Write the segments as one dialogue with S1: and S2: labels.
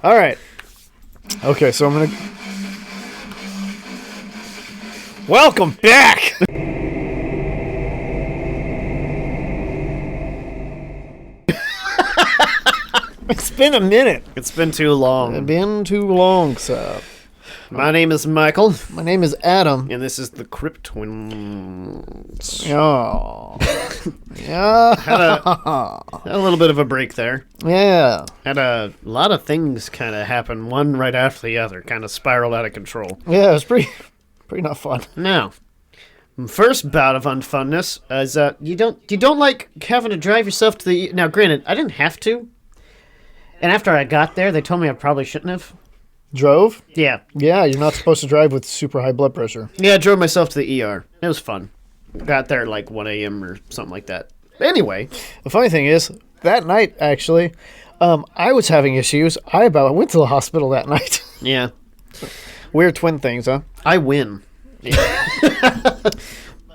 S1: All right. Okay, so I'm going to... Welcome back! It's been a minute.
S2: It's been too long.
S1: It's been too long, sir.
S2: My name is Michael.
S1: My name is Adam.
S2: And this is the Cryptwins.
S1: Oh. Yeah.
S2: Had a little bit of a break there.
S1: Yeah.
S2: Had a lot of things kind of happen, one right after the other. Kind of spiraled out of control.
S1: Yeah, it was pretty not fun.
S2: Now, first bout of unfunness is you don't like having to drive yourself to the... Now, granted, I didn't have to. And after I got there, they told me I probably shouldn't have.
S1: Drove?
S2: Yeah.
S1: Yeah, you're not supposed to drive with super high blood pressure.
S2: Yeah, I drove myself to the ER. It was fun. Got there at like 1 a.m. or something like that. Anyway.
S1: The funny thing is, that night, actually, I was having issues. I went to the hospital that night.
S2: Yeah.
S1: Weird twin things, huh?
S2: I win. Yeah.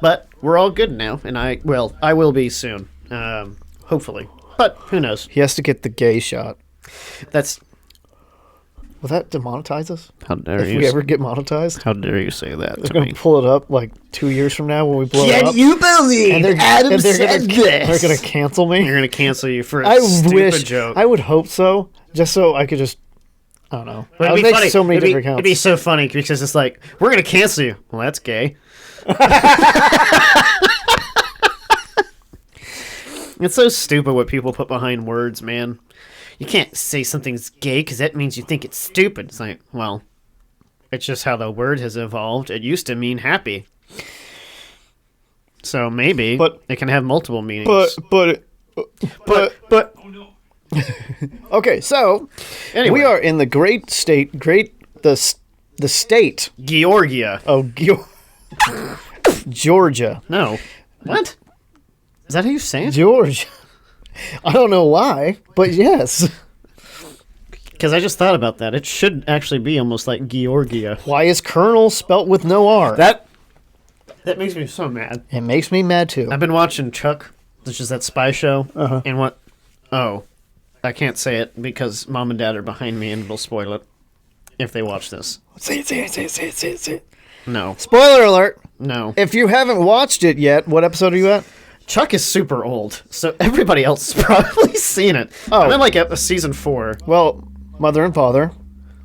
S2: But we're all good now, and I will be soon. Hopefully. But who knows?
S1: He has to get the gay shot. Will that demonetize us?
S2: How dare
S1: if we ever get monetized?
S2: How dare you say that
S1: They're going to pull it up like 2 years from now when we blow it up.
S2: Can you believe Adam said this?
S1: They're going to cancel me?
S2: They're going to cancel you for a stupid joke.
S1: I would hope so, just so I could just... I don't know.
S2: But
S1: I would make so many different accounts.
S2: It'd be so funny because it's like, we're going to cancel you. Well, that's gay. It's so stupid what people put behind words, man. You can't say something's gay because that means you think it's stupid. It's like, well, it's just how the word has evolved. It used to mean happy. So maybe it can have multiple meanings.
S1: But okay, so
S2: anyway.
S1: We are in the the state
S2: Georgia.
S1: of Georgia.
S2: No. What? Is that how you say it?
S1: Georgia. I don't know why, but yes.
S2: Because I just thought about that. It should actually be almost like Georgia.
S1: Why is Colonel spelt with no R?
S2: That makes me so mad.
S1: It makes me mad too.
S2: I've been watching Chuck, which is that spy show,
S1: Uh-huh.
S2: and what... Oh, I can't say it because Mom and Dad are behind me and it'll spoil it if they watch this.
S1: Say it.
S2: No.
S1: Spoiler alert.
S2: No.
S1: If you haven't watched it yet, what episode are you at?
S2: Chuck is super old, so everybody else has probably seen it.
S1: Oh.
S2: I'm in like season 4.
S1: Well, Mother and Father.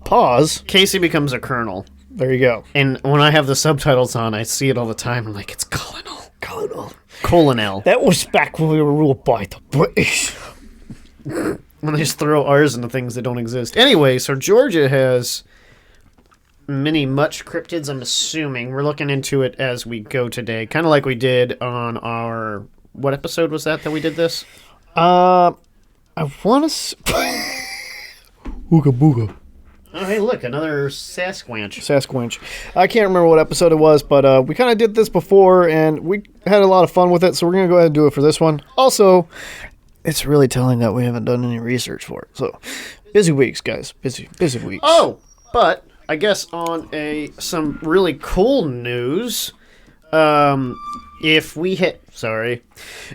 S1: Pause.
S2: Casey becomes a colonel.
S1: There you go.
S2: And when I have the subtitles on, I see it all the time. I'm like, it's Colonel. Colonel.
S1: That was back when we were ruled by the British.
S2: When they just throw R's into things that don't exist. Anyway, so Georgia has much cryptids, I'm assuming. We're looking into it as we go today. Kind of like we did on our... What episode was that we did this?
S1: I want to... Ooga booga.
S2: Oh, hey, look, another Sasquatch.
S1: I can't remember what episode it was, but we kind of did this before, and we had a lot of fun with it, so we're going to go ahead and do it for this one. Also, it's really telling that we haven't done any research for it. So, busy weeks, guys. Busy weeks.
S2: Oh, but I guess on some really cool news, if we hit... Sorry.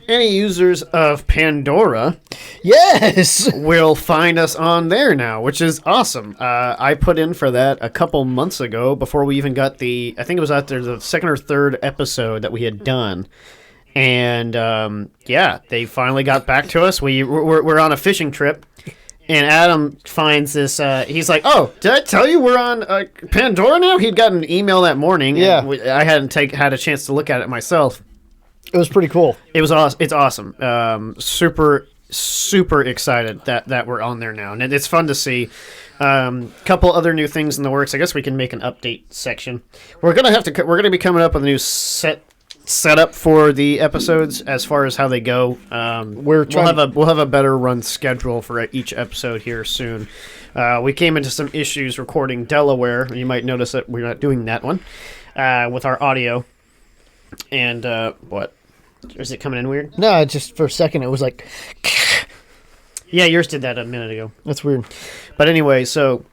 S2: Any users of Pandora...
S1: Yes!
S2: will find us on there now, which is awesome. I put in for that a couple months ago before we even got I think it was after the second or third episode that we had done. And, they finally got back to us. We're on a fishing trip. And Adam finds this, he's like, oh, did I tell you we're on Pandora now? He'd got an email that morning.
S1: Yeah.
S2: And I hadn't had a chance to look at it myself.
S1: It was pretty cool.
S2: It was awesome. It's awesome. Super excited that we're on there now. And it's fun to see. Couple other new things in the works. I guess we can make an update section. We're gonna be coming up with a new setup for the episodes as far as how they go. We'll have a better run schedule for each episode here soon. We came into some issues recording Delaware. You might notice that we're not doing that one with our audio. And what? Is it coming in weird?
S1: No, just for a second it was like...
S2: Yeah, yours did that a minute ago.
S1: That's weird.
S2: But anyway, so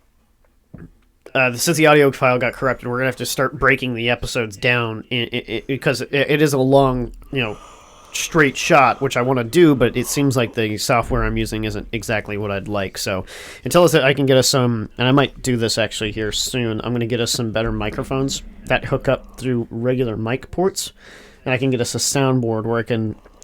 S2: since the audio file got corrupted, we're going to have to start breaking the episodes down because it is a long, straight shot, which I want to do, but it seems like the software I'm using isn't exactly what I'd like. So until I can get us some, and I might do this actually here soon, I'm going to get us some better microphones that hook up through regular mic ports, and I can get us a soundboard where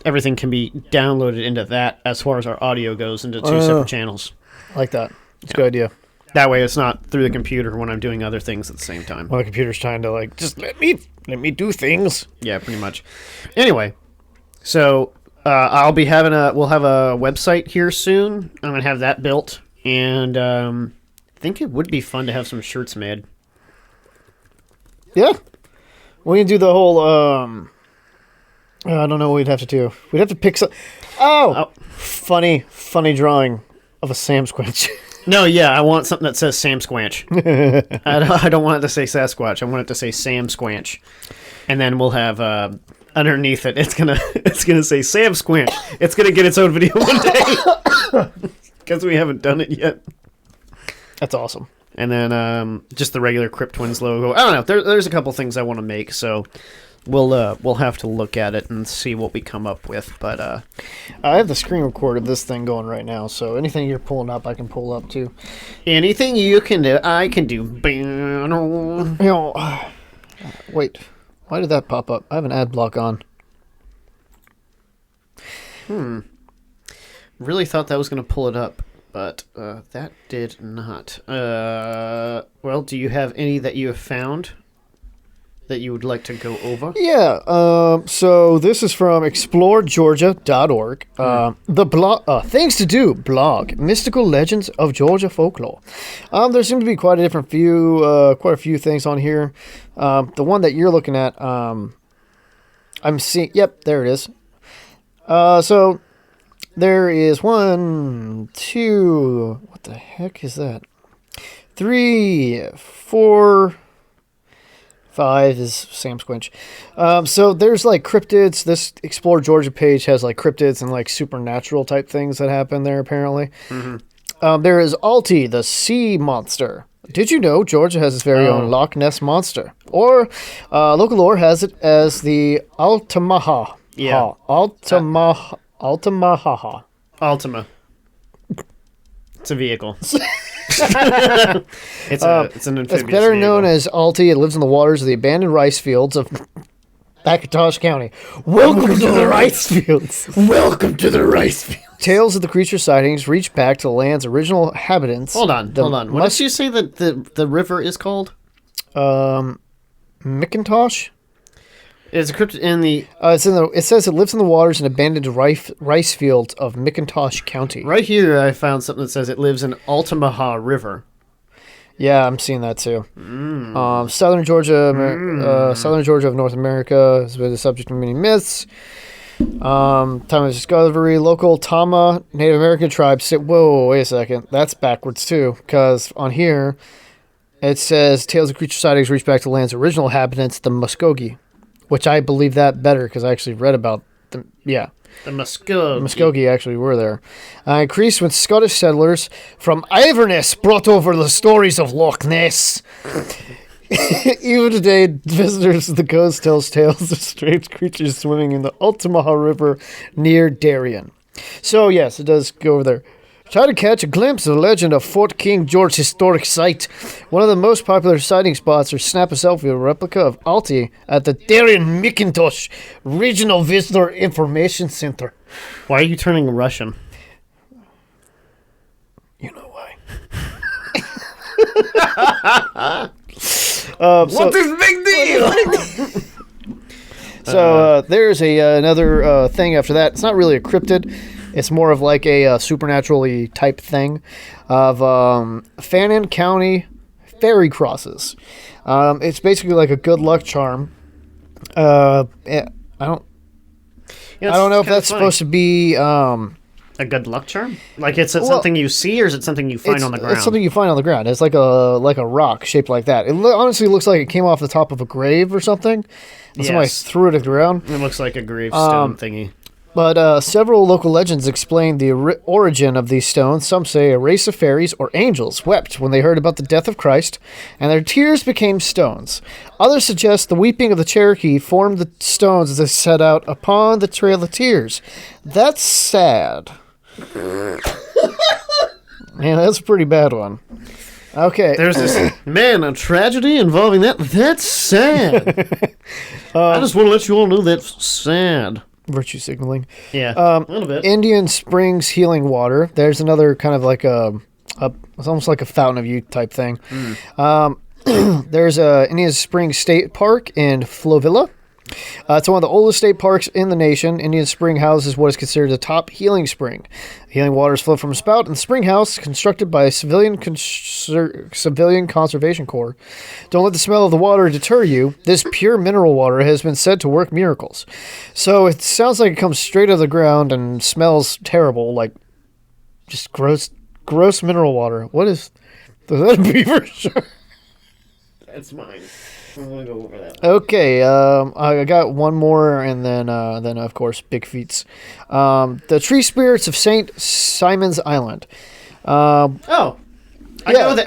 S2: everything can be downloaded into that as far as our audio goes into two separate channels.
S1: I like that. It's a good idea.
S2: That way it's not through the computer when I'm doing other things at the same time.
S1: Well, the computer's trying to, like, just let me do things.
S2: Yeah, pretty much. Anyway, so we'll have a website here soon. I'm going to have that built, and I think it would be fun to have some shirts made.
S1: Yeah. We can do the whole, I don't know what we'd have to do. We'd have to pick some... Oh! Funny drawing of a Sam Squinch.
S2: No, yeah, I want something that says Sam Squanch. I don't want it to say Sasquatch. I want it to say Sam Squanch. And then we'll have underneath it, it's gonna say Sam Squanch. It's gonna get its own video one day because we haven't done it yet.
S1: That's awesome.
S2: And then just the regular Cryptwins logo. I don't know. There's a couple things I want to make, so we'll have to look at it and see what we come up with. But
S1: I have the screen record of this thing going right now, so anything you're pulling up, I can pull up too.
S2: Anything you can do, I can do.
S1: Wait, why did that pop up? I have an ad block on.
S2: Really thought that was going to pull it up, but that did not. Well, do you have any that you have found that you would like to go over?
S1: Yeah, so this is from exploregeorgia.org. The blog, Things to Do blog, Mystical Legends of Georgia Folklore. There seem to be quite a few things on here. The one that you're looking at, I'm seeing, yep, there it is. So there is 1, 2, what the heck is that? 3, 4... 5 is Sam Squinch. So there's like cryptids. This Explore Georgia page has like cryptids and like supernatural type things that happen there apparently. Mm-hmm. There is Alti, the sea monster. Did you know Georgia has its very own Loch Ness monster? Or local lore has it as the Altamaha.
S2: Yeah.
S1: Altamaha.
S2: Altima. It's a vehicle. It's an amphibious
S1: It's better
S2: vehicle.
S1: known as Alti. It lives in the waters of the abandoned rice fields of McIntosh County. Welcome to the rice fields.
S2: Welcome to the rice fields.
S1: Tales of the creature sightings reach back to the land's original inhabitants.
S2: Hold on. What did you say that the river is called?
S1: McIntosh?
S2: It's cryptid in the...
S1: It says it lives in the waters in abandoned rice fields of McIntosh County.
S2: Right here, I found something that says it lives in Altamaha River.
S1: Yeah, I'm seeing that too. Southern Georgia of North America has been the subject of many myths. Time of discovery, local Tama Native American tribes say, whoa, wait a second. That's backwards too, because on here it says tales of creature sightings reach back to the land's original inhabitants, the Muskogee. Which I believe that better because I actually read about them. Yeah.
S2: The Muskogee.
S1: Muskogee actually were there. Increased when Scottish settlers from Inverness brought over the stories of Loch Ness. Even today, visitors to the coast tells tales of strange creatures swimming in the Altamaha River near Darien. So, yes, it does go over there. Try to catch a glimpse of the legend of Fort King George Historic Site. One of the most popular sighting spots or snap a selfie of a replica of Alti at the Darien McIntosh Regional Visitor Information Center.
S2: Why are you turning Russian?
S1: You know why.
S2: What's this big deal?
S1: So there's another thing after that. It's not really a cryptid. It's more of like a supernaturally type thing of Fannin County fairy crosses. It's basically like a good luck charm. I don't know if that's supposed to be
S2: a good luck charm. Like it's something you see, or is it something you find on the ground?
S1: It's something you find on the ground. It's like a rock shaped like that. It honestly looks like it came off the top of a grave or something. And somebody threw it at the ground.
S2: It looks like a gravestone thingy.
S1: But several local legends explain the origin of these stones. Some say a race of fairies or angels wept when they heard about the death of Christ, and their tears became stones. Others suggest the weeping of the Cherokee formed the stones as they set out upon the Trail of Tears. That's sad. Man, that's a pretty bad one. Okay.
S2: There's this, a tragedy involving that. That's sad. I just want to let you all know that's sad.
S1: Virtue signaling.
S2: Yeah, a little bit.
S1: Indian Springs Healing Water. There's another kind of like it's almost like a fountain of youth type thing. There's Indian Springs State Park in Flovilla. It's one of the oldest state parks in the nation. Indian Spring houses what is considered the top healing spring. Healing waters flow from a spout in the spring house, constructed by a civilian conservation corps. Don't let the smell of the water deter you. This pure mineral water has been said to work miracles. So it sounds like it comes straight out of the ground and smells terrible, like just gross mineral water. What is that? A beaver shark?
S2: That's mine. I'm gonna go over that.
S1: Okay, I got one more, and then of course Big Feats. The tree spirits of Saint Simon's Island.
S2: I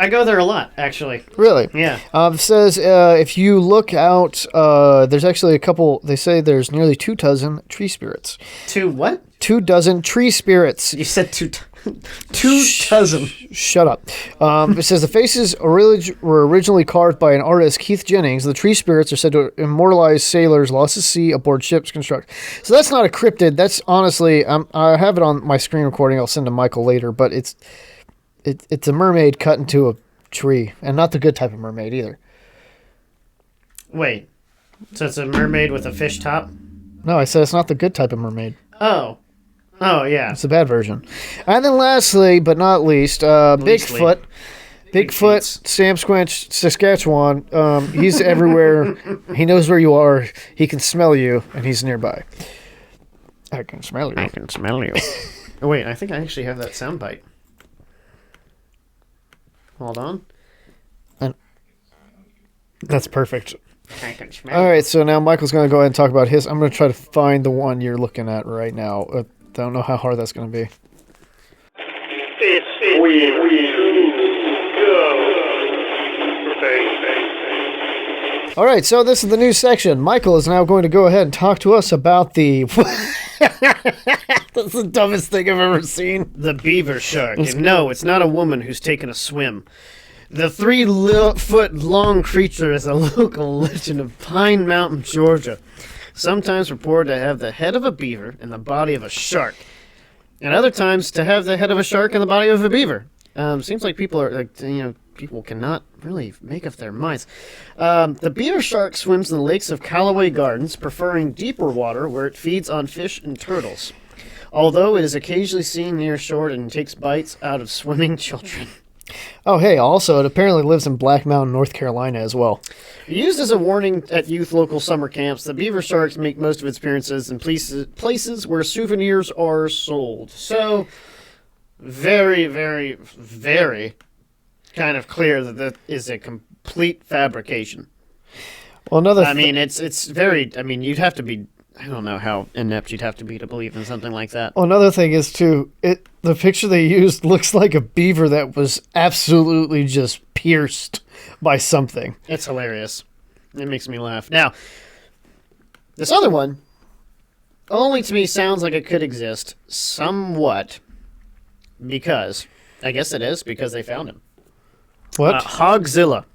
S2: go there a lot, actually.
S1: Really?
S2: Yeah.
S1: It says if you look out, there's actually a couple. They say there's nearly 2 dozen tree spirits.
S2: 2 what?
S1: 2 dozen tree spirits.
S2: You said 2 dozen.
S1: Shut up. It says the faces were originally carved by an artist, Keith Jennings. The tree spirits are said to immortalize sailors lost at sea aboard ships constructed. So that's not a cryptid. That's honestly, I have it on my screen recording. I'll send to Michael later, but it's a mermaid cut into a tree, and not the good type of mermaid either.
S2: Wait, so it's a mermaid with a fish top?
S1: No, I said it's not the good type of mermaid.
S2: Oh, yeah.
S1: It's a bad version. And then lastly, but not least, Bigfoot. Bigfoot, Sam Squinch, Saskatchewan. He's everywhere. He knows where you are. He can smell you, and he's nearby. I can smell you.
S2: I can smell you. Oh, wait, I think I actually have that soundbite. Hold on.
S1: That's perfect.
S2: I can smell
S1: All right, so now Michael's going to go ahead and talk about his. I'm going to try to find the one you're looking at right now. Don't know how hard that's going to be. All right, so this is the new section. Michael is now going to go ahead and talk to us about the... That's the dumbest thing I've ever seen.
S2: The beaver shark. And no, it's not a woman who's taken a swim. The 3-foot-long creature is a local legend of Pine Mountain, Georgia. Sometimes reported to have the head of a beaver and the body of a shark. And other times to have the head of a shark and the body of a beaver. Seems like people are, people cannot really make up their minds. The beaver shark swims in the lakes of Callaway Gardens, preferring deeper water where it feeds on fish and turtles. Although it is occasionally seen near shore and takes bites out of swimming children.
S1: Oh, hey, also, it apparently lives in Black Mountain, North Carolina as well.
S2: Used as a warning at youth local summer camps, the beaver sharks make most of its appearances in places where souvenirs are sold. So, very, very, very kind of clear that is a complete fabrication.
S1: Well,
S2: it's very, you'd have to be, I don't know how inept you'd have to be to believe in something like that.
S1: Well, another thing is, too, the picture they used looks like a beaver that was absolutely just pierced by something.
S2: It's hilarious. It makes me laugh. Now, this other one only to me sounds like it could exist somewhat because, I guess it is, because they found him.
S1: What?
S2: Hogzilla.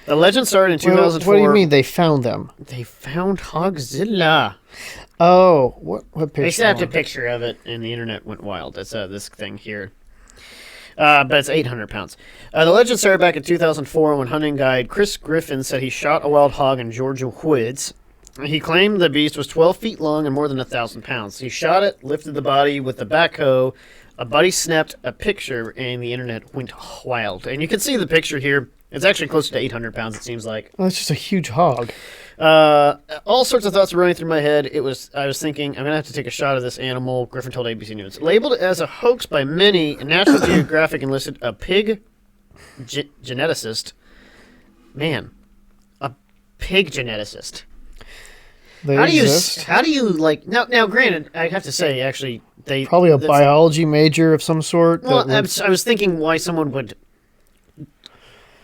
S2: The legend started in 2004.
S1: What do you mean they found them?
S2: They found Hogzilla.
S1: Oh, what picture?
S2: They snapped a picture of it, and the internet went wild. It's this thing here. But it's 800 pounds. The legend started back in 2004 when hunting guide Chris Griffin said he shot a wild hog in Georgia woods. He claimed the beast was 12 feet long and more than 1,000 pounds. He shot it, lifted the body with the backhoe. A buddy snapped a picture, and the internet went wild. And you can see the picture here. It's actually closer to 800 pounds, it seems like.
S1: Well, it's just a huge hog.
S2: All sorts of thoughts were running through my head. I was thinking, I'm going to have to take a shot of this animal, Griffin told ABC News. Labeled as a hoax by many, National Geographic enlisted a pig geneticist. Man, a pig geneticist.
S1: They
S2: How do you
S1: exist.
S2: how do you like now? Granted, I have to say actually they
S1: Probably a
S2: that's-
S1: biology major of some sort.
S2: Well,
S1: that would-
S2: I was thinking why someone would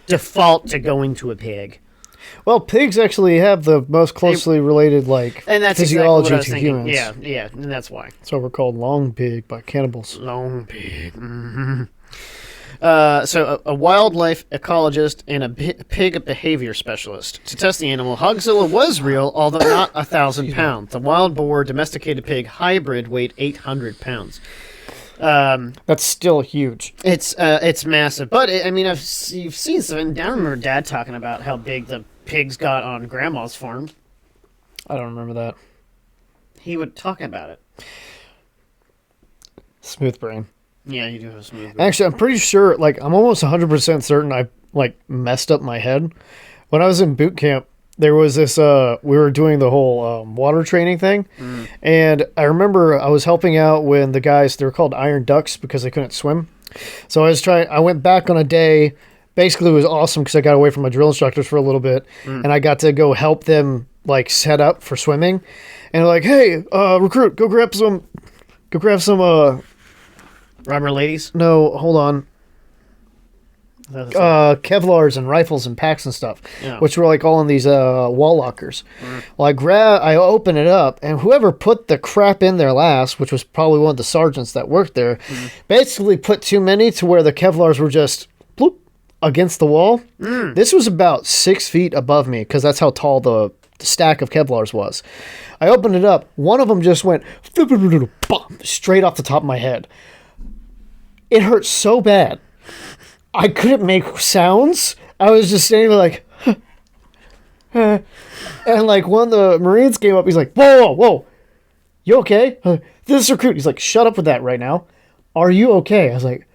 S2: default to going to a pig,
S1: well, pigs actually have the most closely related
S2: and that's
S1: physiology
S2: exactly what I was
S1: to
S2: thinking.
S1: humans.
S2: Yeah, and that's why.
S1: So we're called long pig by cannibals.
S2: Long pig. So a wildlife ecologist and a pig behavior specialist. To test the animal, Hogzilla was real, although not 1,000 pounds. The wild boar domesticated pig hybrid weighed 800 pounds.
S1: That's still huge.
S2: It's massive, but you've seen some. And I remember Dad talking about how big the pigs got on Grandma's farm.
S1: I don't remember that.
S2: He would talk about it.
S1: Smooth brain.
S2: Yeah, you do have a smooth.
S1: Actually, I'm pretty sure, I'm almost 100% certain I, messed up my head. When I was in boot camp, there was this, we were doing the whole water training thing. And I remember I was helping out when the guys, they were called Iron Ducks because they couldn't swim. So I went back on a day. Basically, it was awesome because I got away from my drill instructors for a little bit. And I got to go help them, set up for swimming. And they're like, hey, recruit, go grab some,
S2: Rubber ladies.
S1: no, hold on. Kevlars and rifles and packs and stuff,
S2: Yeah.
S1: which were all in these wall lockers. Well, I open it up, and whoever put the crap in there last, which was probably one of the sergeants that worked there, basically put too many to where the Kevlars were just bloop against the wall. This was about 6 feet above me because that's how tall the stack of Kevlars was. I opened it up. One of them just went straight off the top of my head. It hurt so bad. I couldn't make sounds. I was just standing there and one of the Marines came up. He's like, whoa, you okay? This is recruit. He's like, shut up with that right now. Are you okay? I was like,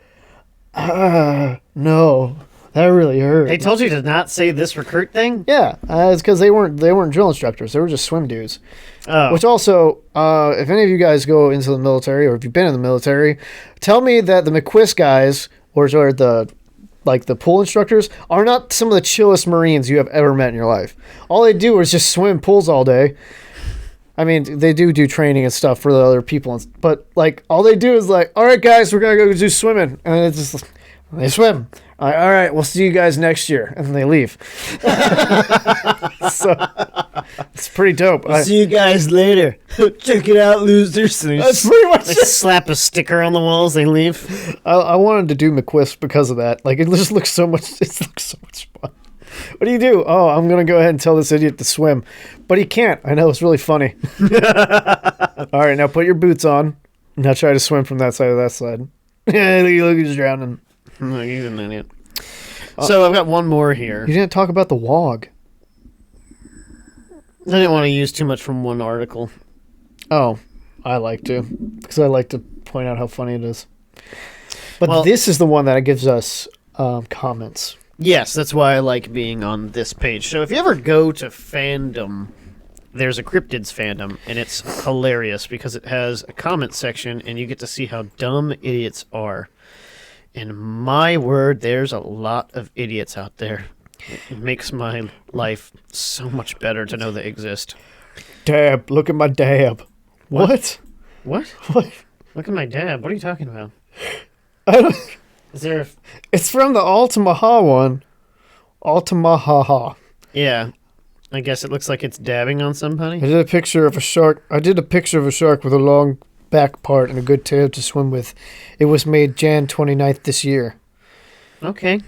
S1: no, that really hurt.
S2: They told you to not say this recruit thing?
S1: Yeah, it's because they weren't drill instructors. They were just swim dudes.
S2: Oh.
S1: Which also, if any of you guys go into the military or if you've been in the military, tell me that the McQuist guys or the pool instructors are not some of the chillest Marines you have ever met in your life. All they do is just swim pools all day. I mean, they do training and stuff for the other people, but all they do is all right, guys, we're gonna go do swimming, and it's just they swim. All right, we'll see you guys next year, and then they leave. So it's pretty dope.
S2: See you guys later. Check it out, losers.
S1: That's pretty much
S2: They
S1: it.
S2: slap a sticker on the walls. They leave.
S1: I wanted to do McQuist because of that. It just looks so much. It looks so much fun. What do you do? Oh, I'm gonna go ahead and tell this idiot to swim, but he can't. I know, it's really funny. All right, now put your boots on. Now try to swim from that side to that side. Yeah, look, he's drowning.
S2: No, he's an idiot. So I've got one more here.
S1: You didn't talk about the wog.
S2: I didn't want to use too much from one article.
S1: Oh, I like to because I like to point out how funny it is. But
S2: Well-
S1: this is the one that gives us comments.
S2: Yes, that's why I like being on this page. So if you ever go to fandom, there's a Cryptids fandom, and it's hilarious because it has a comment section, and you get to see how dumb idiots are. And my word, there's a lot of idiots out there. It makes my life so much better to know they exist.
S1: Dab, look at my dab. What?
S2: What?
S1: What?
S2: Look at my dad. What are you talking about?
S1: I don't,
S2: Is there?
S1: it's from the Altamaha one. Altamaha.
S2: Yeah. I guess it looks like it's dabbing on
S1: I
S2: somebody.
S1: did a picture of a shark. I did a picture of a shark with a long back part and a good tail to swim with. It was made Jan 29th this year.
S2: Okay.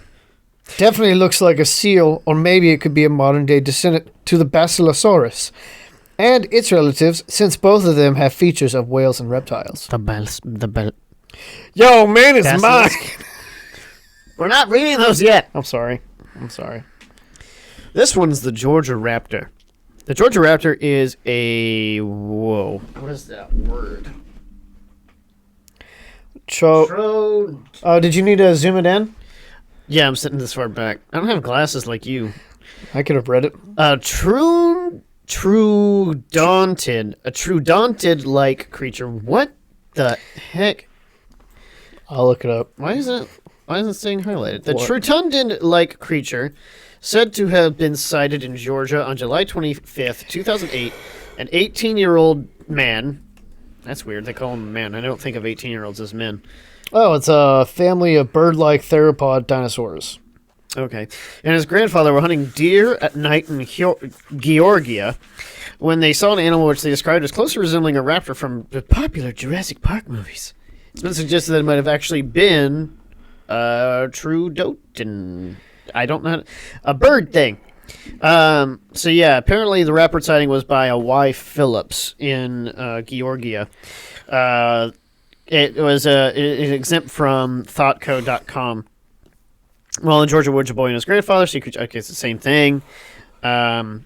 S1: Definitely looks like a seal, or maybe it could be a modern day descendant to the Basilosaurus and its relatives, since both of them have features of whales and reptiles.
S2: The bell.
S1: Yo, man, it's mine.
S2: Basilisk. We're not reading those yet.
S1: I'm sorry.
S2: This one's the Georgia Raptor. The Georgia Raptor is a whoa. What is that word?
S1: Did you need to zoom it in?
S2: Yeah, I'm sitting this far back. I don't have glasses like you.
S1: I could have read it.
S2: A true daunted like creature. What the heck?
S1: I'll look it up.
S2: Why is it saying highlighted? The
S1: What?
S2: Trutundid like creature said to have been sighted in Georgia on July 25th, 2008, An 18-year-old man. That's weird. They call him a man. I don't think of 18-year-olds as men.
S1: Oh, it's a family of bird-like theropod dinosaurs.
S2: Okay. And his grandfather were hunting deer at night in Georgia when they saw an animal which they described as closely resembling a raptor from the popular Jurassic Park movies. It's been suggested that it might have actually been Trudotin. I don't know. A bird thing. So yeah, apparently the raptor sighting was by a Y. Phillips in Georgia. It was exempt from thoughtcode.com. Well, in Georgia Woods, a boy and his grandfather. Okay, it's the same thing. Don't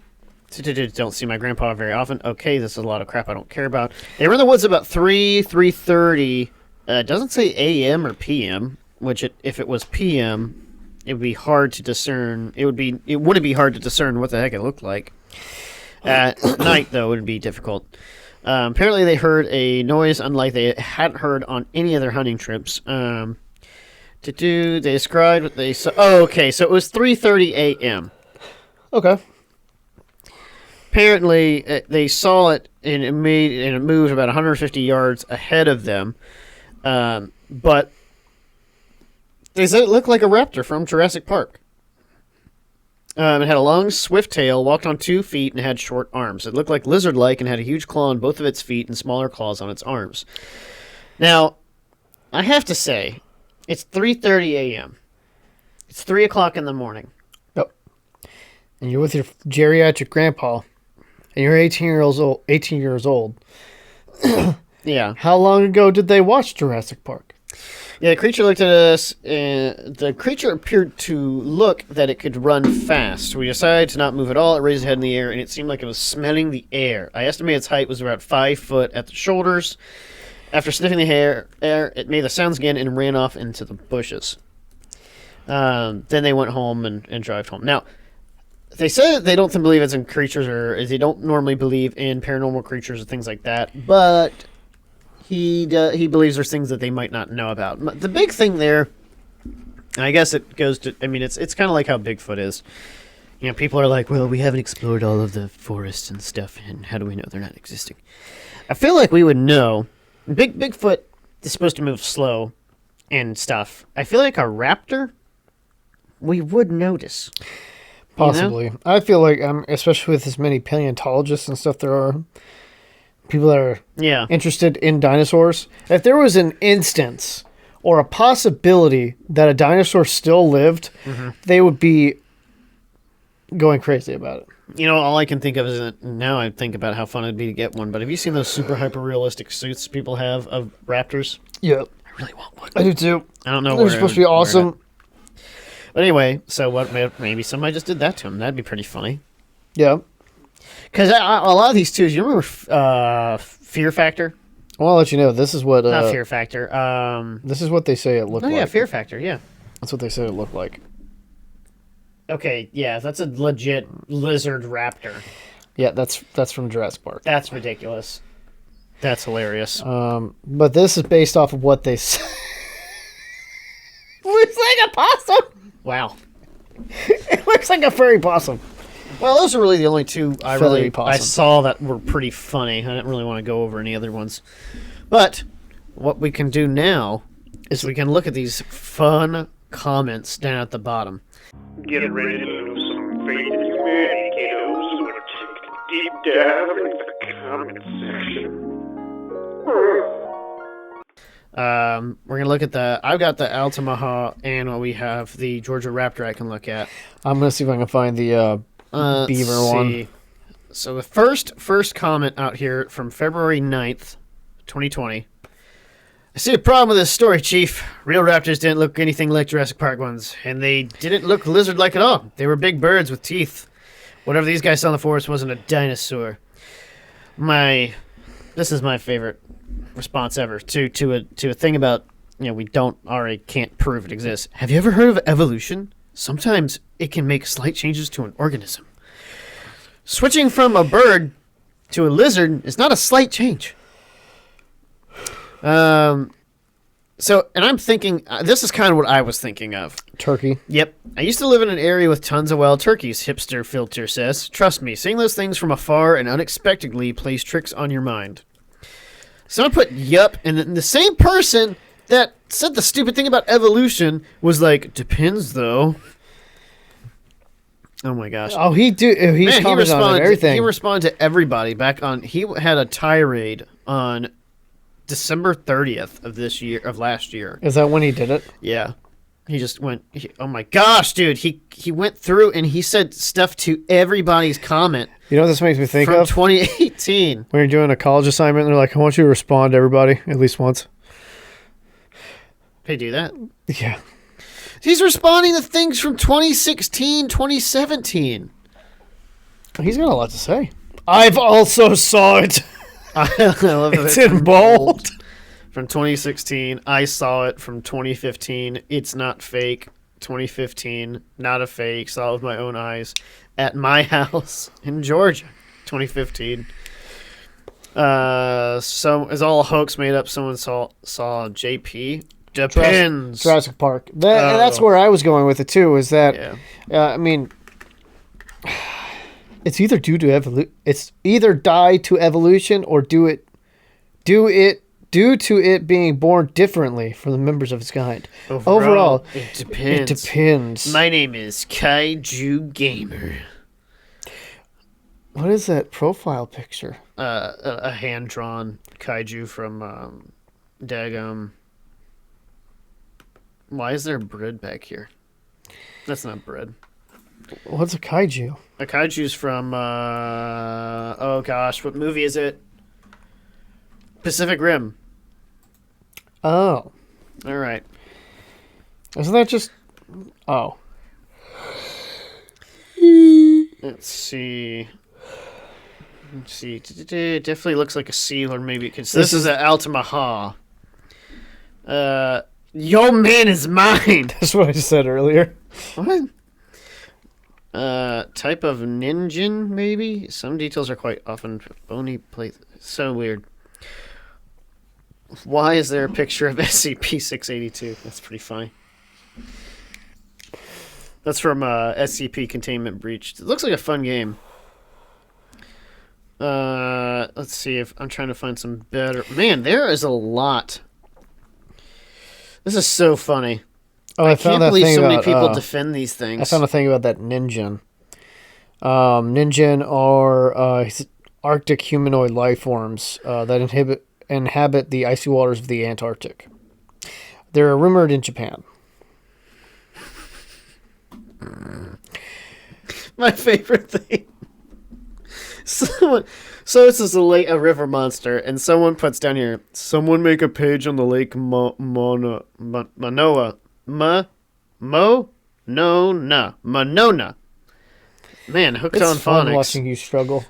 S2: see my grandpa very often. Okay, this is a lot of crap I don't care about. They were in the woods about 3:30. It doesn't say a.m. or p.m., which if it was p.m., it would be hard to discern. It wouldn't be hard to discern what the heck it looked like. At night, though, it would be difficult. Apparently, they heard a noise unlike they hadn't heard on any of their hunting trips. They described what they saw. Oh, okay, so it was 3:30 a.m.
S1: Okay.
S2: Apparently, they saw it and it moved about 150 yards ahead of them. But they said it looked like a raptor from Jurassic Park. It had a long, swift tail, walked on 2 feet, and had short arms. It looked like lizard-like and had a huge claw on both of its feet and smaller claws on its arms. Now, I have to say, it's 3:30 a.m. It's 3 o'clock in the morning.
S1: Yep. And you're with your geriatric grandpa, and you're 18 years old. 18 years old.
S2: Yeah.
S1: How long ago did they watch Jurassic Park?
S2: Yeah, the creature looked at us, and the creature appeared to look that it could run fast. We decided to not move at all. It raised its head in the air, and it seemed like it was smelling the air. I estimate its height was about 5 foot at the shoulders. After sniffing the air, it made the sounds again and ran off into the bushes. Then they went home and drove home. Now, they said they don't believe it's in creatures, or they don't normally believe in paranormal creatures or things like that, but he believes there's things that they might not know about. The big thing there, and I guess it goes to, I mean, it's kind of like how Bigfoot is. You know, people are like, well, we haven't explored all of the forests and stuff, and how do we know they're not existing? I feel like we would know. Bigfoot is supposed to move slow and stuff. I feel like a raptor, we would notice.
S1: Possibly. You know? I feel like, especially with as many paleontologists and stuff there are, people that are interested in dinosaurs. If there was an instance or a possibility that a dinosaur still lived, they would be going crazy about it.
S2: You know, all I can think of is that now I think about how fun it'd be to get one. But have you seen those super hyper realistic suits people have of raptors?
S1: Yeah.
S2: I really want one.
S1: I do too.
S2: I don't know.
S1: They're supposed to be awesome.
S2: But anyway, so what? Maybe somebody just did that to him. That'd be pretty funny.
S1: Yeah.
S2: Because a lot of these too. You remember Fear Factor?
S1: Well, I'll let you know. This is what.
S2: Not Fear Factor.
S1: This is what they say it looked like.
S2: Yeah, Fear Factor. Yeah.
S1: That's what they said it looked like.
S2: Okay, yeah, that's a legit lizard raptor.
S1: Yeah, that's from Jurassic Park.
S2: That's ridiculous. That's hilarious.
S1: But this is based off of what they say. Looks like a possum.
S2: Wow.
S1: It looks like a furry possum.
S2: Well, those are really the only two I saw that were pretty funny. I didn't really want to go over any other ones. But what we can do now is we can look at these fun comments down at the bottom.
S3: Get ready to lose some faith in humanity, kiddos. We'll take a deep dive into the comment section.
S2: We're gonna look at I've got the Altamaha, and we have the Georgia Raptor I can look at.
S1: I'm gonna see if I can find the beaver one.
S2: So the first comment out here from February 9th, 2020. I see a problem with this story, Chief. Real raptors didn't look anything like Jurassic Park ones, and they didn't look lizard-like at all. They were big birds with teeth. Whatever these guys saw in the forest wasn't a dinosaur. This is my favorite response ever to a thing about, you know, we can't prove it exists. Have you ever heard of evolution? Sometimes it can make slight changes to an organism. Switching from a bird to a lizard is not a slight change. So, and I'm thinking, this is kind of what I was thinking of.
S1: Turkey.
S2: Yep. I used to live in an area with tons of wild turkeys, hipster filter says. Trust me, seeing those things from afar and unexpectedly plays tricks on your mind. Someone put yup, and then the same person that said the stupid thing about evolution was like, depends though. Oh my gosh.
S1: Oh, he's
S2: Man,
S1: commenting on everything.
S2: He responded to everybody back on. He had a tirade on December 30th of last year.
S1: Is that when he did it?
S2: Yeah. He just went, oh my gosh, dude. He went through and he said stuff to everybody's comment.
S1: You know what this makes me think
S2: from
S1: of?
S2: 2018.
S1: When you're doing a college assignment, they're like, I want you to respond to everybody at least once.
S2: They do that?
S1: Yeah.
S2: He's responding to things from 2016, 2017.
S1: He's got a lot to say. I've also saw it.
S2: I love
S1: It's in bold.
S2: From 2016, I saw it from 2015. It's not fake. 2015, not a fake. Saw it with my own eyes at my house in Georgia. 2015. So is all a hoax made up? Someone saw JP. Depends.
S1: Jurassic Park. That's where I was going with it too. Is that?
S2: Yeah.
S1: I mean, it's either due to It's either die to evolution or due to it being born differently from the members of its kind. Overall,
S2: it depends.
S1: It depends.
S2: My name is Kaiju Gamer.
S1: What is that profile picture?
S2: A hand-drawn kaiju from Dagum. Why is there bread back here? That's not bread.
S1: What's a kaiju?
S2: A kaiju's from, oh gosh, what movie is it? Pacific Rim.
S1: Oh.
S2: All right.
S1: Isn't that just... Oh.
S2: Let's see. It definitely looks like a seal, or maybe because this is an Altamaha. Your man is mine.
S1: That's what I said earlier.
S2: What? Type of ninjin, maybe? Some details are quite often bony plate. So weird. Why is there a picture of SCP-682? That's pretty funny. That's from SCP Containment Breach. It looks like a fun game. Let's see if I'm trying to find some better... Man, there is a lot. This is so funny.
S1: Oh,
S2: I can't believe so many people defend these things.
S1: I found a thing about that ninjin. Ninjin are Arctic humanoid life forms that inhabit the icy waters of the Antarctic. They're rumored in Japan.
S2: My favorite thing. So this is a river monster, and someone puts down here, someone make a page on the Lake Monona. Man, hooked
S1: It's
S2: on
S1: fun
S2: phonics.
S1: watching you struggle.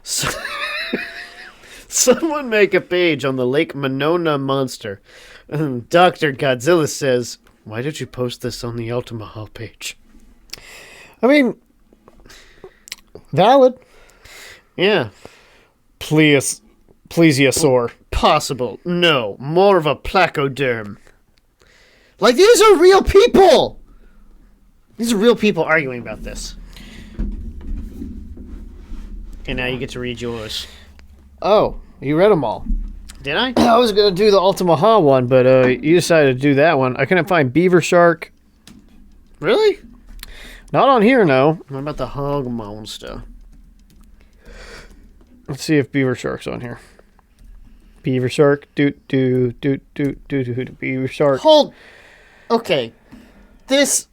S2: Someone make a page on the Lake Monona monster. Dr. Godzilla says, why did you post this on the Ultima Hall page?
S1: I mean, valid.
S2: Yeah.
S1: Plesiosaur.
S2: Possible. No. More of a placoderm. Like, these are real people! These are real people arguing about this. Okay, now you get to read yours.
S1: Oh, you read them all.
S2: Did I?
S1: I was going to do the Ultima Ha one, but you decided to do that one. I couldn't find Beaver Shark.
S2: Really?
S1: Not on here, no.
S2: What about the hog monster?
S1: Let's see if Beaver Shark's on here. Beaver Shark. Beaver Shark.
S2: Hold. Okay. This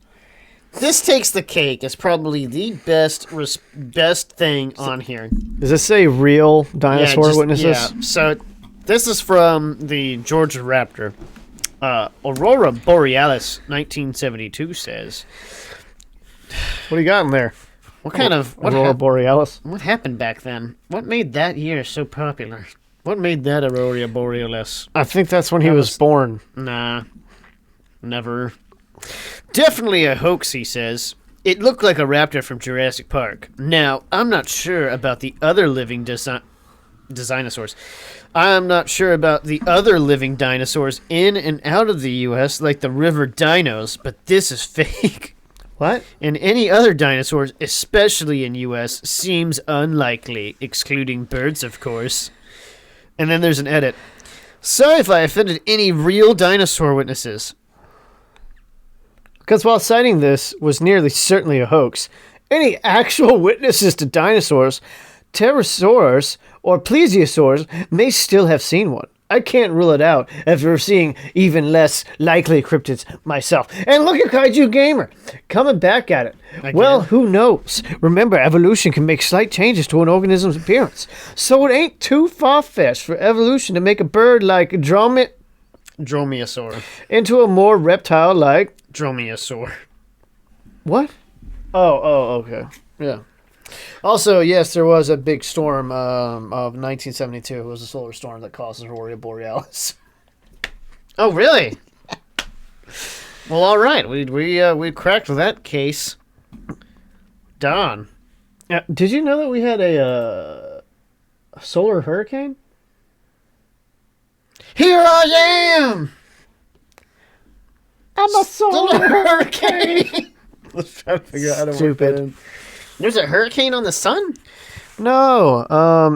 S2: takes the cake. It's probably the best thing on here.
S1: Does this say real dinosaur witnesses?
S2: Yeah. So this is from the Georgia Raptor. Aurora Borealis 1972 says.
S1: What do you got in there?
S2: What kind of
S1: Aurora Borealis?
S2: What happened back then? What made that year so popular? What made that Aurora Borealis?
S1: I think that's when he was born.
S2: Nah. Never. Definitely a hoax, he says. It looked like a raptor from Jurassic Park. Now, I'm not sure about the other living dinosaurs. I'm not sure about the other living dinosaurs in and out of the U.S., like the river dinos, but this is fake.
S1: What?
S2: And any other dinosaurs, especially in U.S., seems unlikely, excluding birds, of course. And then there's an edit. Sorry if I offended any real dinosaur witnesses.
S1: Because while citing this was nearly certainly a hoax, any actual witnesses to dinosaurs, pterosaurs, or plesiosaurs may still have seen one. I can't rule it out after seeing even less likely cryptids myself. And look at Kaiju Gamer, coming back at it. Well, who knows? Remember, evolution can make slight changes to an organism's appearance. So it ain't too far-fetched for evolution to make a bird like
S2: Dromaeosaur.
S1: into a more reptile-like...
S2: Dromaeosaur.
S1: What? Oh, okay. Yeah. Also, yes, there was a big storm of 1972. It was a solar storm that caused Aurora Borealis.
S2: Oh, really? Well, all right. We cracked that case. Don.
S1: Did you know that we had a solar hurricane?
S2: Here I am!
S1: I'm a solar
S2: hurricane!
S1: Let's try to figure out how to work that in.
S2: There's a hurricane on the sun?
S1: No,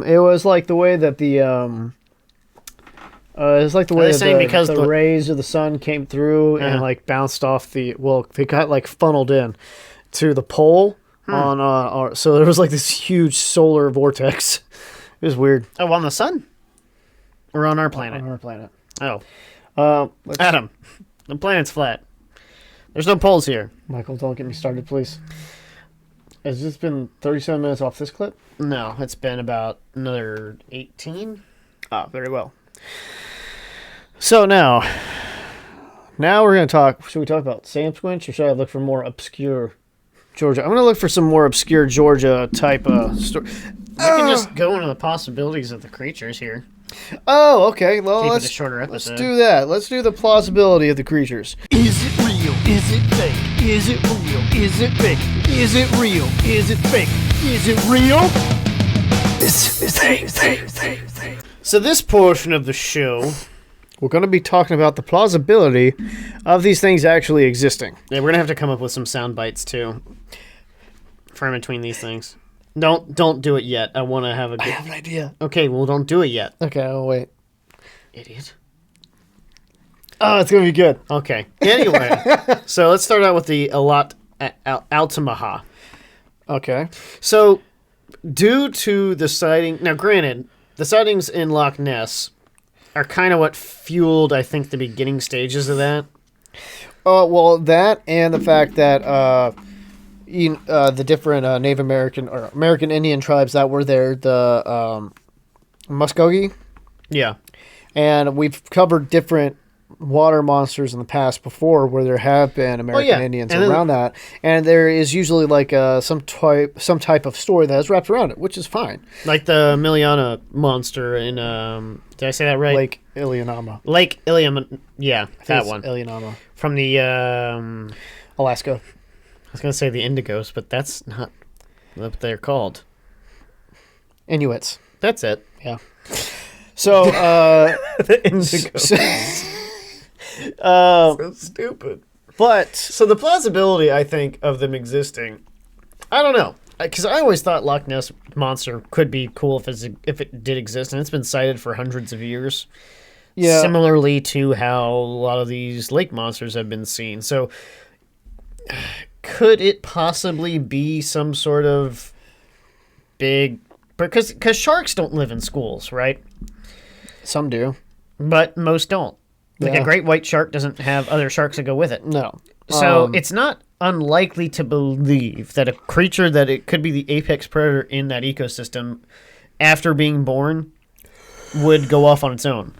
S1: it was like the way that the it's like the way that
S2: because
S1: the rays of the sun came through and like bounced off the they got like funneled in to the pole on so there was like this huge solar vortex. It was weird.
S2: Oh, on the sun? Or on our planet?
S1: On our planet.
S2: Oh. Adam, the planet's flat. There's no poles here.
S1: Michael, don't get me started, please. Has this been 37 minutes off this clip?
S2: No, it's been about another 18.
S1: Ah, very well. So now we're going to talk. Should we talk about Sam Squinch, or should I look for more obscure Georgia? I'm going to look for some more obscure Georgia type story.
S2: We can just go into the possibilities of the creatures here.
S1: Oh, okay. Well,
S2: Keep it
S1: let's
S2: a shorter episode.
S1: Let's do that. Let's do the plausibility of the creatures.
S4: Is it real? Is it fake? Is it real? Is it fake? Is it real? Is it fake? Is it real? It's fake.
S2: So this portion of the show,
S1: we're going to be talking about the plausibility of these things actually existing.
S2: yeah, we're gonna have to come up with some sound bites too, for in between these things. Don't do it yet. I want to have a.
S1: I have an idea.
S2: Okay, well, don't do it yet,
S1: Okay, I'll wait.
S2: idiot.
S1: Oh, it's going to be good.
S2: Okay. Anyway, so let's start out with the Altamaha.
S1: Okay.
S2: So, due to the sighting, now granted, the sightings in Loch Ness are kind of what fueled, I think, the beginning stages of that.
S1: Well, that and the fact that the different Native American or American Indian tribes that were there, the Muskogee,
S2: Yeah.
S1: and we've covered different water monsters in the past before where there have been American Indians
S2: And then-
S1: around that, and there is usually like some type of story that is wrapped around it, which is fine.
S2: Like the Miliana monster in, did I say that right?
S1: Lake Iliamna.
S2: Lake Iliam, yeah, that one.
S1: Iliamna.
S2: From the, I
S1: Alaska.
S2: was going to say the Indigos, but that's not what they're called.
S1: Inuits.
S2: That's it.
S1: Yeah. So,
S2: The Indigos. So stupid.
S1: but
S2: So the plausibility, I think, of them existing, I don't know, because I always thought Loch Ness monster could be cool if it did exist, and it's been cited for hundreds of years.
S1: yeah,
S2: Similarly to how a lot of these lake monsters have been seen. So, could it possibly be some sort of big? Because sharks don't live in schools, right?
S1: some do.
S2: But most don't. Like
S1: Yeah.
S2: a great white shark doesn't have other sharks that go with it.
S1: No.
S2: So it's not unlikely to believe that a creature that it could be the apex predator in that ecosystem after being born would go off on its own.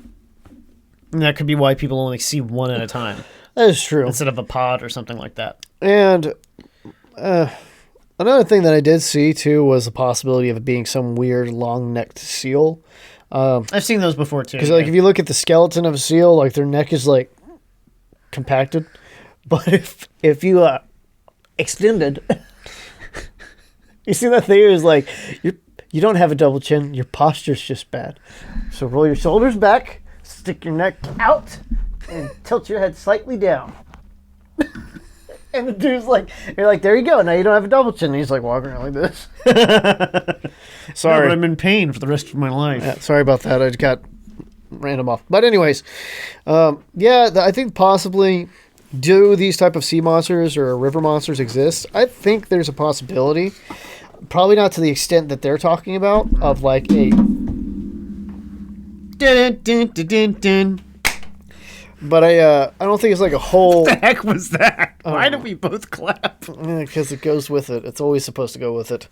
S2: And that could be why people only see one at a time
S1: That is true.
S2: instead of a pod or something like that.
S1: And another thing that I did see too was the possibility of it being some weird long-necked seal.
S2: I've seen those before too.
S1: Because like if you look at the skeleton of a seal, like their neck is like compacted, but if you extended, you see that thing is like You don't have a double chin. Your posture's just bad. So roll your shoulders back, stick your neck out, and tilt your head slightly down. And the dude's like, you're like, there you go. Now you don't have a double chin. And he's like walking around like this. Sorry.
S2: No, but I'm in pain for the rest of my life.
S1: Yeah, sorry about that. I just got random off. But anyways, I think possibly do these type of sea monsters or river monsters exist? I think there's a possibility. Probably not to the extent that they're talking about of like a...
S2: Dun, dun, dun, dun, dun.
S1: But I don't think it's like a whole...
S2: The heck was that? Why did we both clap?
S1: Because it goes with it. It's always supposed to go with it.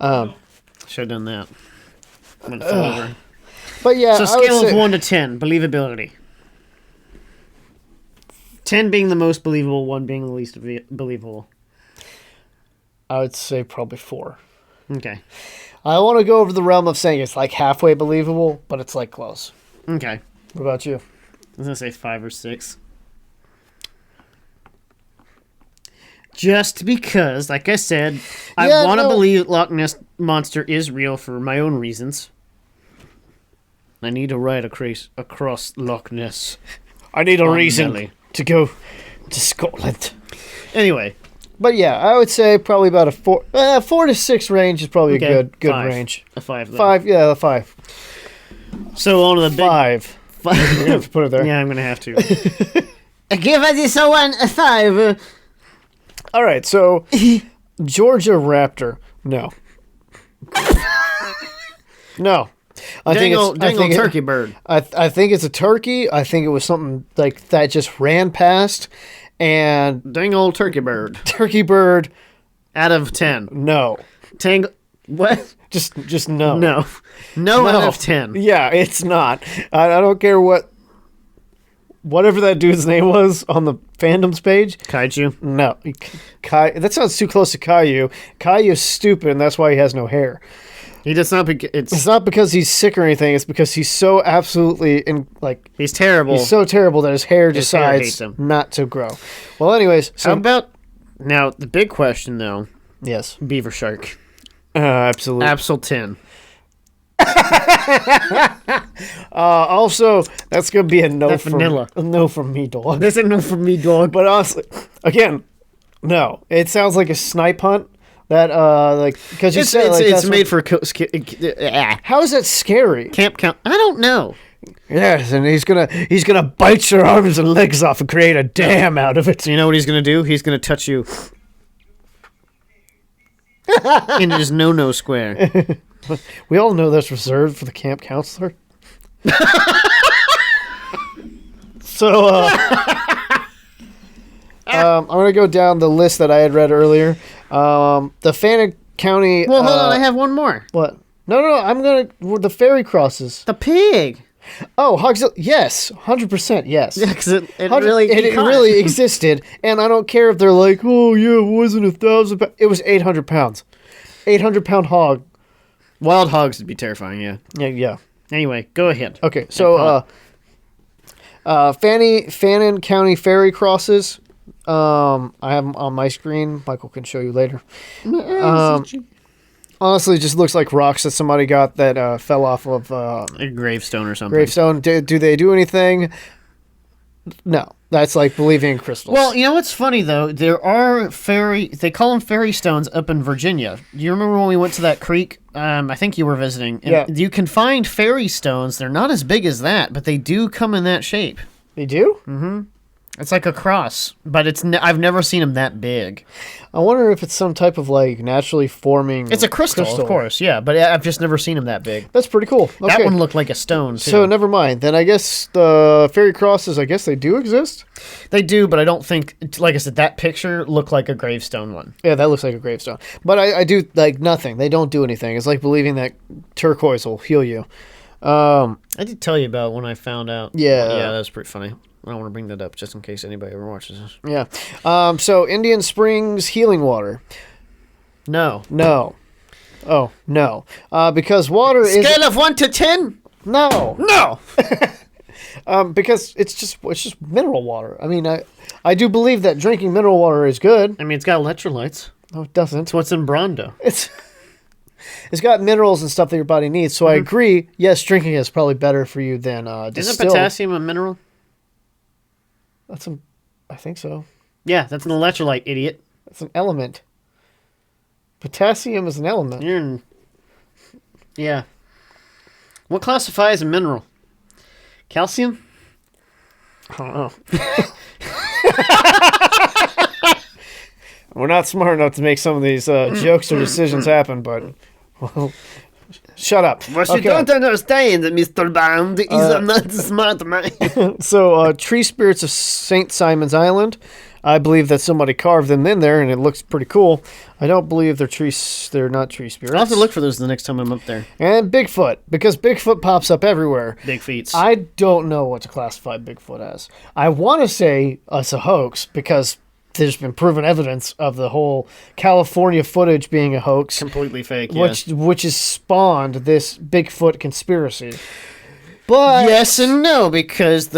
S2: Should have done that. I'm gonna fall over.
S1: But yeah,
S2: So
S1: I would
S2: scale of
S1: say-
S2: 1 to 10, believability. 10 being the most believable, 1 being the least believable.
S1: I would say probably 4.
S2: Okay.
S1: I want to go over the realm of saying it's like halfway believable, but it's like close.
S2: Okay.
S1: What about you?
S2: I was gonna say 5 or 6. Just because, like I said, I
S1: Yeah,
S2: want to
S1: no.
S2: believe Loch Ness Monster is real for my own reasons. I need to ride across Loch Ness.
S1: I need a
S2: On
S1: reason
S2: Nelly.
S1: to go to Scotland.
S2: Anyway,
S1: But yeah, I would say probably about a 4 to 6 range is probably
S2: okay,
S1: a good
S2: 5.
S1: range.
S2: A 5. Then.
S1: 5, yeah, a 5.
S2: So on to the big
S1: 5. You have to put it there.
S2: Yeah, I'm gonna have to.
S5: Give this one a 5.
S1: All right, so Georgia Raptor. No. No. I think it's
S2: turkey bird.
S1: I think it's a turkey. I think it was something like that just ran past, and
S2: Dang old turkey bird.
S1: turkey bird.
S2: Out of 10.
S1: No,
S2: What?
S1: just no.
S2: No. No out of 10.
S1: Yeah, it's not. I don't care whatever that dude's name was on the fandoms page.
S2: Kaiju.
S1: No, that sounds too close to Caillou. Caillou's stupid, and that's why he has no hair.
S2: He does not.
S1: It's not because he's sick or anything. It's because he's so absolutely
S2: He's terrible.
S1: he's so terrible that his hair
S2: hates
S1: decides
S2: him.
S1: not to grow. Well, anyways, so
S2: How about now? The big question though:
S1: yes,
S2: beaver shark.
S1: absolutely.
S2: Absol 10.
S1: Also, that's gonna be a no
S2: That's
S1: from
S2: vanilla.
S1: a no from me, dog.
S2: That's a no from me, dog.
S1: But honestly, again, no. It sounds like a snipe hunt. That because you said
S2: It's
S1: that's
S2: made
S1: what-
S2: for
S1: How is that scary?
S2: camp count. I don't know.
S1: Yes, and he's gonna bite your arms and legs off and create a dam out of it.
S2: So you know what he's gonna do? He's gonna touch you in his no square.
S1: We all know that's reserved for the camp counselor. So, I'm going to go down the list that I had read earlier. The Fannin County...
S2: Well, hold on. I have one more.
S1: What? No, I'm going to... The ferry crosses.
S2: The pig.
S1: Oh, Hogsville... Yes, 100% yes.
S2: Yeah, because it
S1: 100
S2: really
S1: it really existed, and I don't care if they're like, oh, yeah, it wasn't 1,000 pounds. It was 800 pounds. 800-pound hog.
S2: Wild hogs would be terrifying. Yeah.
S1: Yeah.
S2: Anyway, go ahead.
S1: Okay, so Fannin County ferry crosses. I have them on my screen. Michael can show you later. Honestly, it just looks like rocks that somebody got that fell off of
S2: A gravestone or something.
S1: gravestone. Do they do anything? No, that's like believing in crystals.
S2: Well, you know what's funny though? There are they call them fairy stones up in Virginia. Do you remember when we went to that creek? I think you were visiting. And
S1: Yeah.
S2: You can find fairy stones. They're not as big as that, but they do come in that shape.
S1: they do.
S2: It's like a cross, but I've never seen them that big.
S1: I wonder if it's some type of like naturally forming.
S2: It's a crystal, of course, yeah, but I've just never seen them that big.
S1: That's pretty cool. Okay.
S2: That one looked like a stone too.
S1: So never mind. Then I guess the fairy crosses. I guess they do exist.
S2: They do, but I don't think, like I said, that picture looked like a gravestone one.
S1: Yeah, that looks like a gravestone. But I do like nothing. They don't do anything. It's like believing that turquoise will heal you.
S2: I did tell you about when I found out.
S1: Yeah.
S2: Yeah, that was pretty funny. I don't want to bring that up just in case anybody ever watches this.
S1: Yeah. So Indian Springs healing water.
S2: No.
S1: No. Oh no. Because water is
S2: Scale of 1 to 10?
S1: no.
S2: No.
S1: Because it's just mineral water. I mean, I do believe that drinking mineral water is good.
S2: I mean, it's got electrolytes.
S1: No, it doesn't.
S2: It's what's in Brondo.
S1: It's it's got minerals and stuff that your body needs. So I agree. Yes, drinking is probably better for you than
S2: Isn't
S1: distilled.
S2: potassium a mineral?
S1: I think so.
S2: Yeah, that's an electrolyte, idiot.
S1: It's an element. Potassium is an element.
S2: Yeah. What classifies a mineral? Calcium?
S1: I don't know. We're not smart enough to make some of these jokes or decisions happen, but well, shut up.
S2: What you don't understand, Mr. Bond, is I'm not a smart man.
S1: So, tree spirits of St. Simon's Island. I believe that somebody carved them in there, and it looks pretty cool. I don't believe they're not tree spirits.
S2: I'll have to look for those the next time I'm up there.
S1: And Bigfoot, because Bigfoot pops up everywhere.
S2: Big feats.
S1: I don't know what to classify Bigfoot as. I want to say it's a hoax because there's been proven evidence of the whole California footage being a hoax,
S2: Completely fake, yeah.
S1: which has spawned this Bigfoot conspiracy. But
S2: Yes and no, because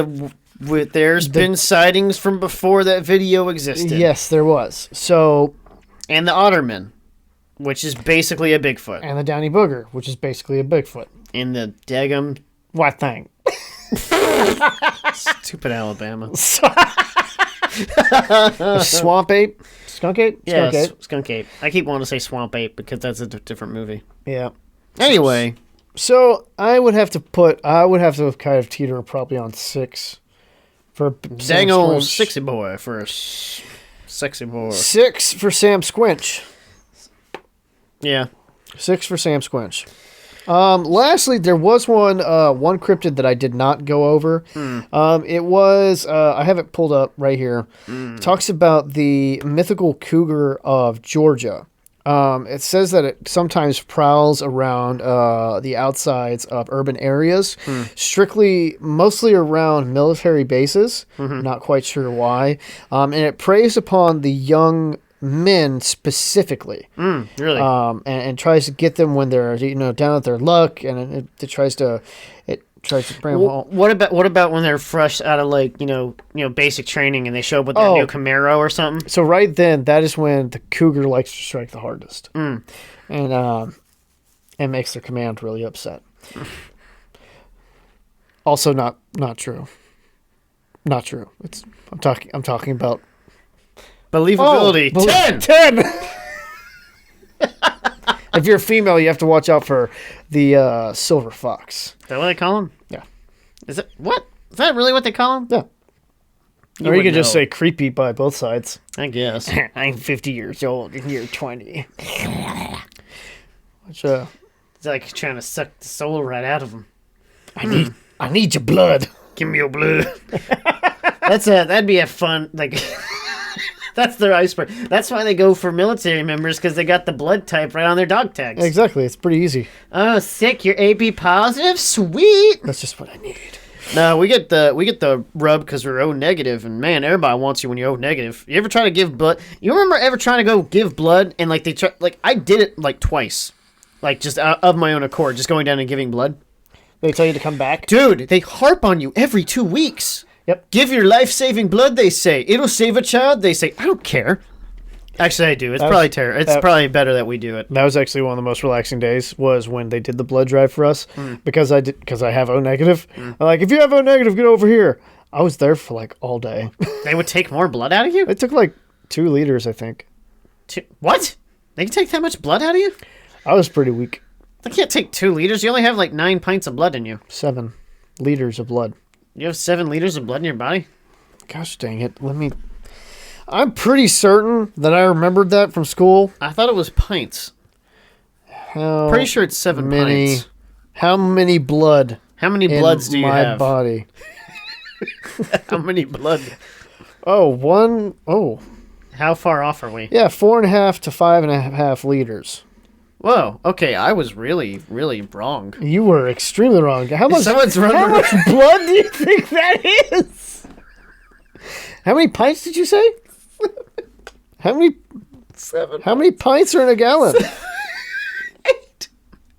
S2: there's been sightings from before that video existed.
S1: yes, there was. So,
S2: And the Otterman, which is basically a Bigfoot.
S1: and the Downy Booger, which is basically a Bigfoot.
S2: And the Degum,
S1: What thing?
S2: stupid Alabama.
S1: Swamp ape, skunk ape,
S2: Yeah,
S1: skunk ape.
S2: Skunk Ape. I keep wanting to say Swamp Ape because that's a different movie.
S1: Yeah.
S2: Anyway,
S1: So I would have to kind of teeter probably on 6 for Sam
S2: dang old
S1: Squinch.
S2: sexy boy for a sexy boy.
S1: 6 for Sam Squinch.
S2: Yeah.
S1: 6 for Sam Squinch. Lastly, there was one cryptid that I did not go over. It was I have it pulled up right here. Talks about the mythical cougar of Georgia. It says that it sometimes prowls around the outsides of urban areas, mostly around military bases. Not quite sure why. And it preys upon the young men specifically.
S2: Really?
S1: And tries to get them when they're down at their luck, and it tries to bring them home.
S2: What about when they're fresh out of basic training and they show up with their new Camaro or something?
S1: So right then, that is when the cougar likes to strike the hardest, and makes their command really upset. Also, not true. Not true. I'm talking about
S2: Believability. 10!
S1: 10. If you're a female, you have to watch out for the silver fox.
S2: Is that what they call him?
S1: Yeah.
S2: Is it what? Is that really what they call him?
S1: Yeah. Or you
S2: would
S1: could just
S2: know.
S1: say creepy by both sides.
S2: I guess.
S1: I'm 50 years old and you're 20. Which,
S2: It's like trying to suck the soul right out of him.
S1: I need your blood.
S2: Give me your blood. That'd be a fun That's their iceberg. That's why they go for military members, because they got the blood type right on their dog tags.
S1: Exactly. It's pretty easy.
S2: Oh, sick! You're AB positive. Sweet.
S1: That's just what I need.
S2: No, we get the rub because we're O negative, and man, everybody wants you when you're O negative. You ever try to give blood? You remember ever trying to go give blood and I did it twice, just of my own accord, just going down and giving blood.
S1: They tell you to come back.
S2: Dude, they harp on you every 2 weeks.
S1: Yep.
S2: Give your life-saving blood, they say. It'll save a child, they say. I don't care. Actually, I do. It's probably terrible. It's probably better that we do it.
S1: That was actually one of the most relaxing days was when they did the blood drive for us because I have O negative. Like, if you have O negative, get over here. I was there for all day.
S2: They would take more blood out of you?
S1: It took 2 liters, I think.
S2: What? They can take that much blood out of you?
S1: I was pretty weak.
S2: They can't take 2 liters. You only have 9 pints of blood in you.
S1: 7 liters of blood.
S2: You have 7 liters of blood in your body?
S1: Gosh dang it. I'm pretty certain that I remembered that from school.
S2: I thought it was pints. Pretty sure it's 7 pints.
S1: How many blood?
S2: How many bloods do you
S1: my
S2: have?
S1: Body.
S2: How many blood? How far off are we?
S1: Yeah, 4.5 to 5.5 liters.
S2: Whoa. Okay, I was really, really wrong.
S1: You were extremely wrong. How much blood do you think that is? How many pints did you say? How many?
S2: 7.
S1: How many pints are in a gallon?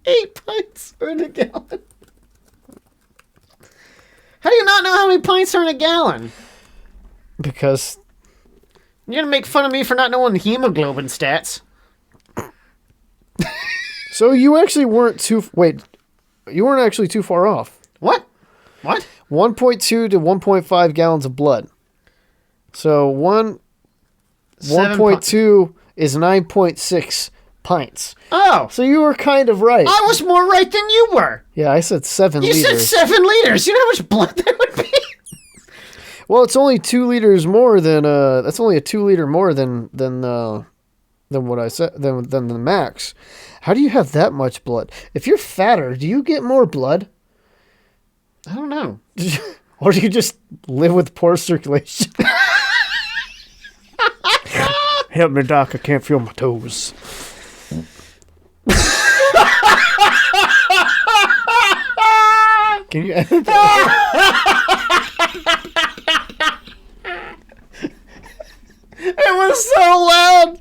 S2: 8 pints are in a gallon. How do you not know how many pints are in a gallon?
S1: Because
S2: You're gonna make fun of me for not knowing hemoglobin stats.
S1: So you actually weren't too. Wait, you weren't actually too far off.
S2: What?
S1: 1.2 to 1.5 gallons of blood. So 1.2 is 9.6 pints.
S2: Oh,
S1: So you were kind of right.
S2: I was more right than you were.
S1: Yeah, I said 7
S2: You
S1: liters.
S2: said 7 liters. You know how much blood that would be?
S1: Well, it's only 2 liters more than that's only a 2 liter more than what I said than the max. How do you have that much blood? If you're fatter, do you get more blood?
S2: I don't know.
S1: Or do you just live with poor circulation? Help me, Doc. I can't feel my toes. Can you edit that?
S2: It was so loud.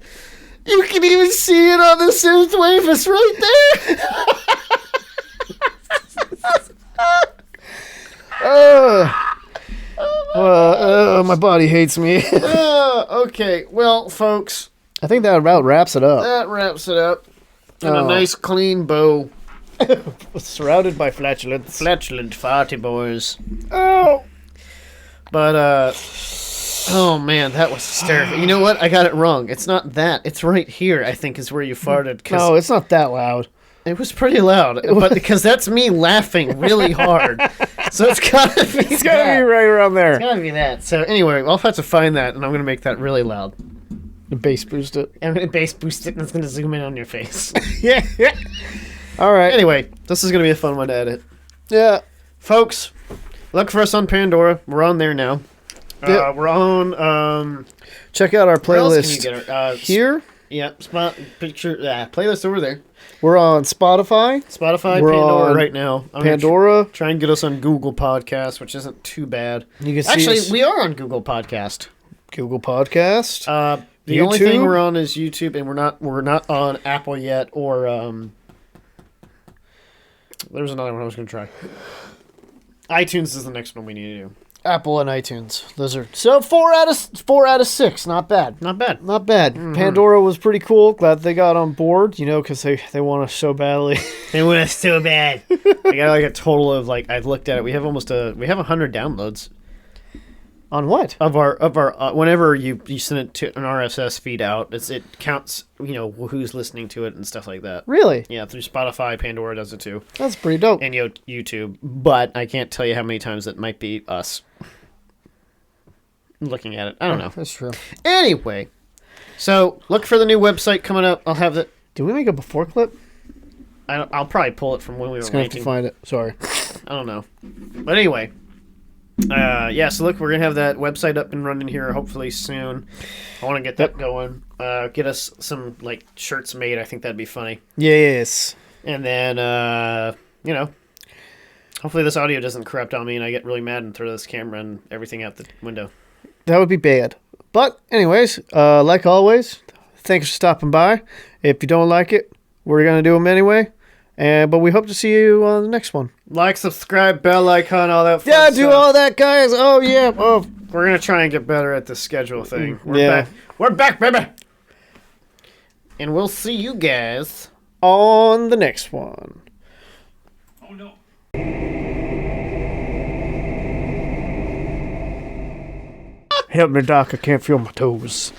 S2: You can even see it on the synth wave. It's right there.
S1: My body hates me.
S2: Okay, well, folks,
S1: I think that about wraps it up.
S2: that wraps it up. And
S1: Oh.
S2: a nice clean bow.
S1: Surrounded by flatulence.
S2: Flatulent farty boys.
S1: Oh.
S2: But, oh man, that was hysterical. You know what? I got it wrong. It's not that. It's right here, I think, is where you farted. 'Cause
S1: No, it's not that loud.
S2: it was pretty loud. But because that's me laughing really hard. So it's gotta be
S1: It's gotta be right around there.
S2: It's gotta be that. So anyway, I'll have to find that, and I'm gonna make that really loud.
S1: The bass boost it.
S2: I'm gonna bass boost it, and it's gonna zoom in on your face.
S1: Yeah. All right.
S2: Anyway, this is gonna be a fun one to edit,
S1: Yeah.
S2: folks. Look for us on Pandora. We're on there now.
S1: Yeah.
S2: We're on.
S1: Check out our
S2: Where else can
S1: playlist
S2: you get our,
S1: here.
S2: Yeah, spot picture. Playlist over there.
S1: We're on Spotify,
S2: Spotify,
S1: We're
S2: Pandora
S1: on
S2: right now. I'm gonna
S1: Pandora.
S2: try and get us on Google Podcast, which isn't too bad.
S1: You can see
S2: Actually,
S1: us-
S2: we are on Google Podcast.
S1: Google Podcast.
S2: The only thing
S1: YouTube?
S2: we're on is YouTube, and we're not on Apple yet. Or there was another one I was going to try. iTunes is the next one we need to do.
S1: Apple and iTunes. Those are so 4 out of 6. Not bad.
S2: Not bad.
S1: Not bad. Pandora was pretty cool. Glad they got on board. You know, because they want us so badly.
S2: They want us so bad. I got like a total of I've looked at it. We have 100 downloads
S1: On what?
S2: of our whenever you send it to an RSS feed out, it counts who's listening to it and stuff like that.
S1: Really?
S2: Yeah, through Spotify, Pandora does it too,
S1: That's pretty dope.
S2: and YouTube. But I can't tell you how many times it might be us looking at it. I don't know.
S1: That's true.
S2: Anyway, so look for the new website coming up. I'll have it.
S1: Did we make a before clip?
S2: I'll probably pull it from when we were
S1: Just gonna have to
S2: ranking.
S1: find it. Sorry.
S2: I don't know. But anyway. So look, we're going to have that website up and running here hopefully soon. I want to get that going. Get us some, shirts made. I think that'd be funny.
S1: Yes.
S2: And then, hopefully this audio doesn't corrupt on me and I get really mad and throw this camera and everything out the window.
S1: That would be bad. But anyways, like always, thanks for stopping by. If you don't like it, we're gonna do them anyway. But we hope to see you on the next one.
S2: Like, subscribe, bell icon, all that fun
S1: Yeah,
S2: stuff.
S1: do all that, guys. Oh yeah. Oh,
S2: We're going to try and get better at the schedule thing. We're
S1: Yeah.
S2: back. We're back, baby! And we'll see you guys.
S1: on the next one.
S3: Oh no.
S1: Help me, Doc. I can't feel my toes.